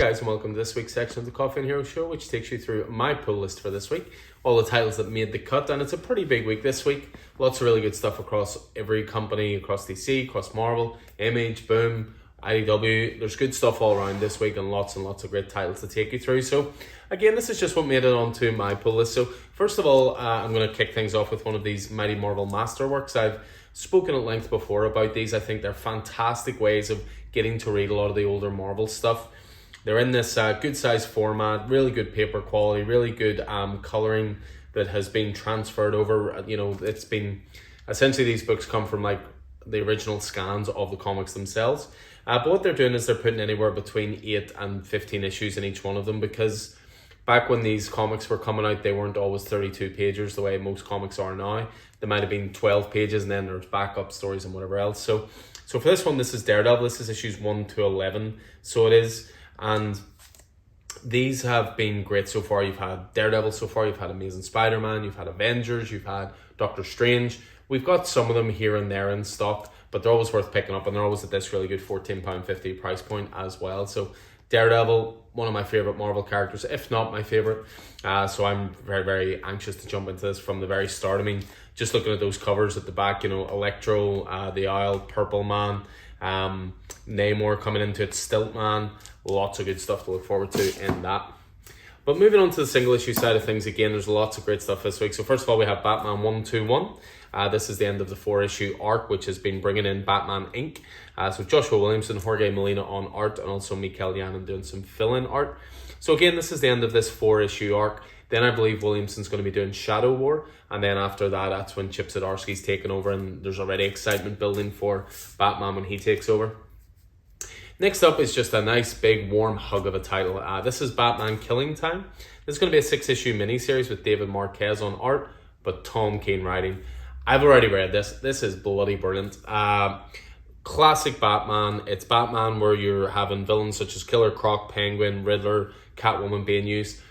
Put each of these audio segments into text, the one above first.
guys, and welcome to this week's section of the Coffee and Hero Show, which takes you through my pull list for this week. All the titles that made the cut, and it's a pretty big week this week. Lots of really good stuff across every company, across DC, across Marvel, Image, Boom, IDW. There's good stuff all around this week and lots of great titles to take you through. So again, this is just what made it onto my pull list. So first of all, I'm going to kick things off with one of these Mighty Marvel Masterworks. I've spoken at length before about these. I think they're fantastic ways of getting to read a lot of the older Marvel stuff. They're in this good size format, really good paper quality, really good coloring that has been transferred over. You know, it's been essentially, these books come from like the original scans of the comics themselves. But what they're doing is they're putting anywhere between 8 and 15 issues in each one of them, because back when these comics were coming out, they weren't always 32 pages the way most comics are now. They might have been 12 pages and then there's backup stories and whatever else. So for this one, this is Daredevil. This is issues 1 to 11. So it is. And these have been great so far. You've had Daredevil so far, you've had Amazing Spider-Man, you've had Avengers, you've had Doctor Strange. We've got some of them here and there in stock, but they're always worth picking up, and they're always at this really good £14.50 price point as well. So Daredevil, one of my favourite Marvel characters, if not my fourourite. So I'm very, very anxious to jump into this from the very start. I mean, just looking at those covers at the back, you know, Electro, the Isle, Purple Man, Namor coming into it, Stiltman. Lots of good stuff to look forward to in that. But moving on to the single issue side of things, again, there's lots of great stuff this week. So first of all, we have Batman 121. This is the end of the 4-issue arc, which has been bringing in Batman Inc. So Joshua Williamson, Jorge Molina on art, and also Mikel Janin doing some fill-in art. So again, this is the end of this 4-issue arc. Then I believe Williamson's going to be doing Shadow War. And then after that, that's when Chip Zdarsky's taken over, and there's already excitement building for Batman when he takes over. Next up is just a nice big warm hug of a title. This is Batman Killing Time. This is going to be a 6-issue miniseries with David Marquez on art, but Tom King writing. I've already read this. This is bloody brilliant. Classic Batman. It's Batman where you're having villains such as Killer Croc, Penguin, Riddler, Catwoman being used.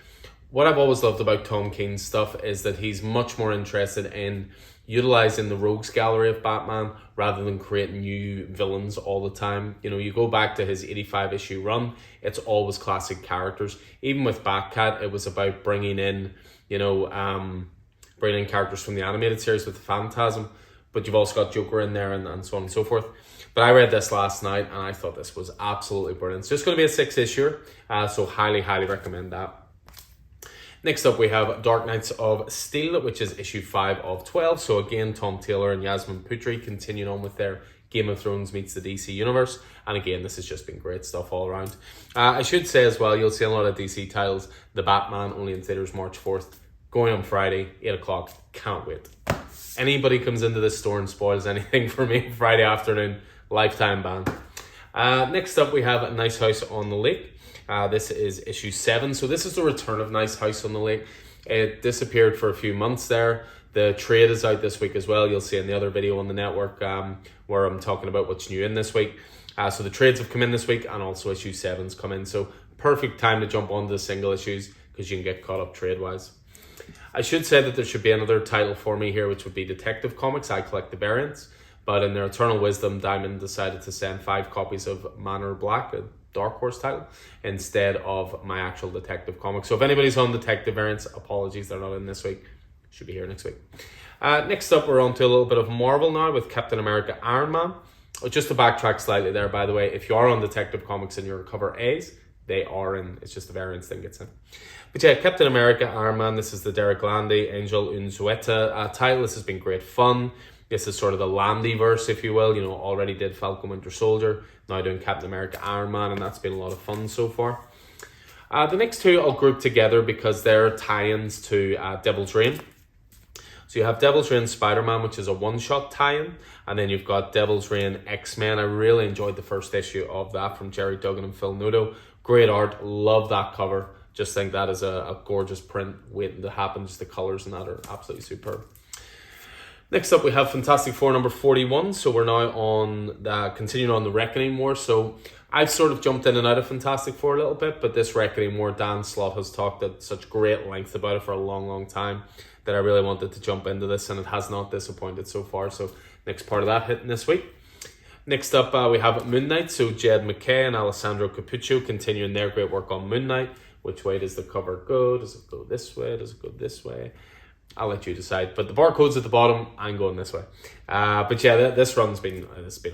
What I've always loved about Tom King's stuff is that he's much more interested in utilizing the rogues gallery of Batman rather than creating new villains all the time. You know, you go back to his 85-issue run, it's always classic characters. Even with Batcat, it was about bringing in, you know, bringing in characters from the animated series with the Phantasm, but you've also got Joker in there and so on and so forth. But I read this last night and I thought this was absolutely brilliant. It's just going to be a 6-issuer, so highly recommend that. Next up, we have Dark Knights of Steel, which is issue 5 of 12. So again, Tom Taylor and Yasmin Putri continuing on with their Game of Thrones meets the DC Universe. And again, this has just been great stuff all around. I should say as well, you'll see a lot of DC titles. The Batman, only in theaters March 4th. Going on Friday, 8 o'clock. Can't wait. Anybody comes into this store and spoils anything for me Friday afternoon, lifetime ban. Next up, we have Nice House on the Lake. This is issue 7. So this is the return of Nice House on the Lake. It disappeared for a few months there. The trade is out this week as well. You'll see in the other video on the network where I'm talking about what's new in this week. So the trades have come in this week, and also issue 7's come in. So perfect time to jump onto the single issues because you can get caught up trade-wise. I should say that there should be another title for me here, which would be Detective Comics. I collect the variants. But in their Eternal Wisdom, Diamond decided to send 5 copies of Manor Black, a Dark Horse title, instead of my actual Detective Comics. So if anybody's on Detective variants, apologies, they're not in this week. Should be here next week. Next up, we're on to a little bit of Marvel now with Captain America Iron Man. Just to backtrack slightly there, by the way, if you are on Detective Comics and your cover A's, they are in. It's just the variants thing gets in. But yeah, Captain America Iron Man, this is the Derek Landy, Angel Unzueta title. This has been great fun. This is sort of the Landy-verse, if you will. You know, already did Falcon Winter Soldier, now doing Captain America Iron Man, and that's been a lot of fun so far. The next two I'll group together because they're tie-ins to Devil's Reign. So you have Devil's Reign Spider-Man, which is a one-shot tie-in, and then you've got Devil's Reign X-Men. I really enjoyed the first issue of that from Jerry Duggan and Phil Noto. Great art, love that cover. Just think that is a gorgeous print waiting to happen. Just the colours and that are absolutely superb. Next up, we have Fantastic Four number 41. So we're now on continuing on the Reckoning War. So I've sort of jumped in and out of Fantastic Four a little bit, but this Reckoning War, Dan Slott has talked at such great length about it for a long time that I really wanted to jump into this, and it has not disappointed so far. So next part of that hitting this week. Next up, we have Moonlight. So Jed McKay and Alessandro Capuccio continuing their great work on Moonlight. Which way does the cover go? Does it go this way? Does it go this way? I'll let you decide. But the barcode's at the bottom. I'm going this way. But yeah, this run's been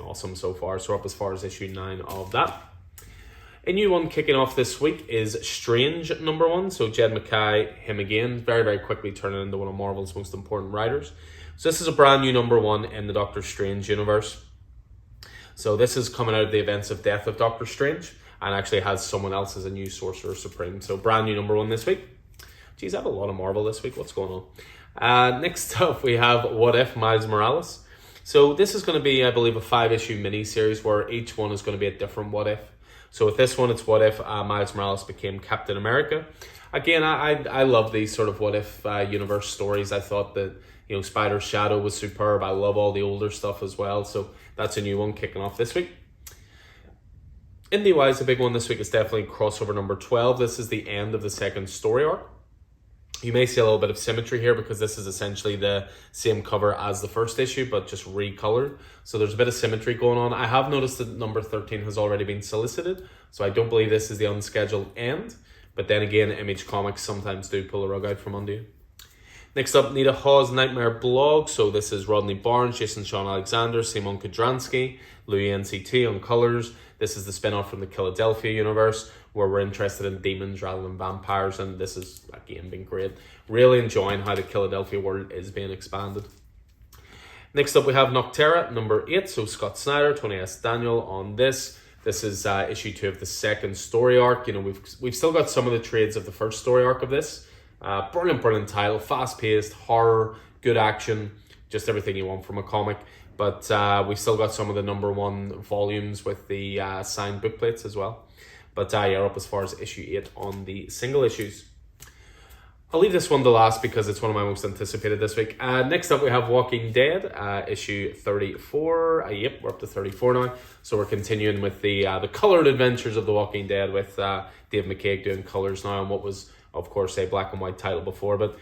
awesome so far. So we're up as far as issue 9 of that. A new one kicking off this week is Strange #1. So Jed McKay, him again, very, very quickly turning into one of Marvel's most important writers. So this is a brand new #1 in the Doctor Strange universe. So this is coming out of the events of Death of Doctor Strange, and actually has someone else as a new Sorcerer Supreme. So brand new #1 this week. Geez, I have a lot of Marvel this week. What's going on? Next up, we have What If Miles Morales. So this is going to be, I believe, a 5-issue mini-series where each one is going to be a different what if. So with this one, it's what if Miles Morales became Captain America. Again, I love these sort of what if universe stories. I thought that, Spider's Shadow was superb. I love all the older stuff as well. So that's a new one kicking off this week. Indie-wise, the big one this week is definitely crossover #12. This is the end of the second story arc. You may see a little bit of symmetry here because this is essentially the same cover as the first issue, but just recolored. So there's a bit of symmetry going on. I have noticed that number 13 has already been solicited, so I don't believe this is the unscheduled end. But then again, Image Comics sometimes do pull a rug out from under you. Next up, Nita Hawes Nightmare blog. So this is Rodney Barnes, Jason Sean Alexander, Simon Kudransky, Louis NCT on colors. This is the spin-off from the Philadelphia universe where we're interested in demons rather than vampires, and this has, again, been great. Really enjoying how the Philadelphia world is being expanded. Next up, we have Nocterra, #8. So Scott Snyder, Tony S. Daniel on this. This is issue 2 of the second story arc. We've still got some of the trades of the first story arc of this. Brilliant title, fast-paced, horror, good action, just everything you want from a comic. But we've still got some of the #1 volumes with the signed bookplates as well. But you're up as far as issue 8 on the single issues. I'll leave this one to last because it's one of my most anticipated this week. Next up, we have Walking Dead, issue 34. Yep, we're up to 34 now. So we're continuing with the coloured adventures of The Walking Dead with Dave McCaig doing colours now on what was, of course, a black and white title before. But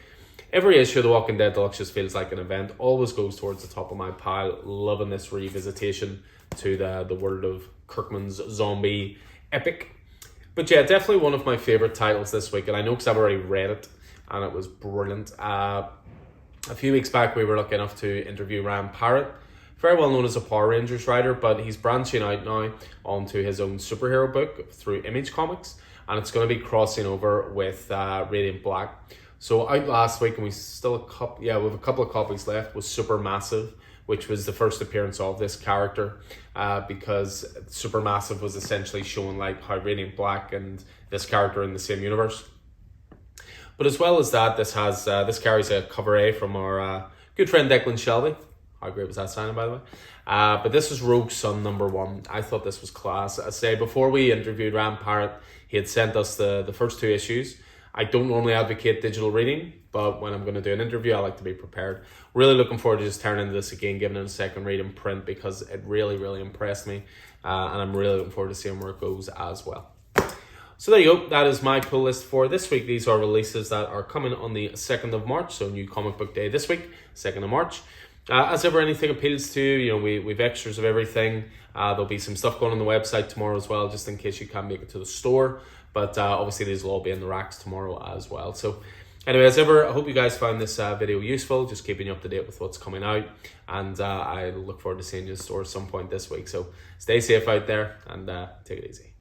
every issue of The Walking Dead Deluxe just feels like an event. Always goes towards the top of my pile. Loving this revisitation to the world of Kirkman's zombie epic. But yeah, definitely one of my favourite titles this week. And I know because I've already read it and it was brilliant. A few weeks back, we were lucky enough to interview Ryan Parrott, very well known as a Power Rangers writer, but he's branching out now onto his own superhero book through Image Comics. And it's going to be crossing over with Radiant Black. So out last week, and we have a couple of copies left, was Supermassive, which was the first appearance of this character, because Supermassive was essentially showing like how Radiant Black and this character are in the same universe. But as well as that, this carries a cover A from our good friend Declan Shelby. How great was that signing, by the way? But this is Rogue Sun #1. I thought this was class. I say, before we interviewed Ryan Parrott, he had sent us the first 2 issues. I don't normally advocate digital reading, but when I'm going to do an interview, I like to be prepared. Really looking forward to just turning into this again, giving it a second read in print, because it really, really impressed me. And I'm really looking forward to seeing where it goes as well. So there you go. That is my pull list for this week. These are releases that are coming on the 2nd of March. So new comic book day this week, 2nd of March. As ever, anything appeals to you, we've extras of everything. There'll be some stuff going on the website tomorrow as well, just in case you can't make it to the store. But obviously these will all be in the racks tomorrow as well. So anyway, as ever, I hope you guys found this video useful, just keeping you up to date with what's coming out. And I look forward to seeing you in the store at some point this week. So stay safe out there and take it easy.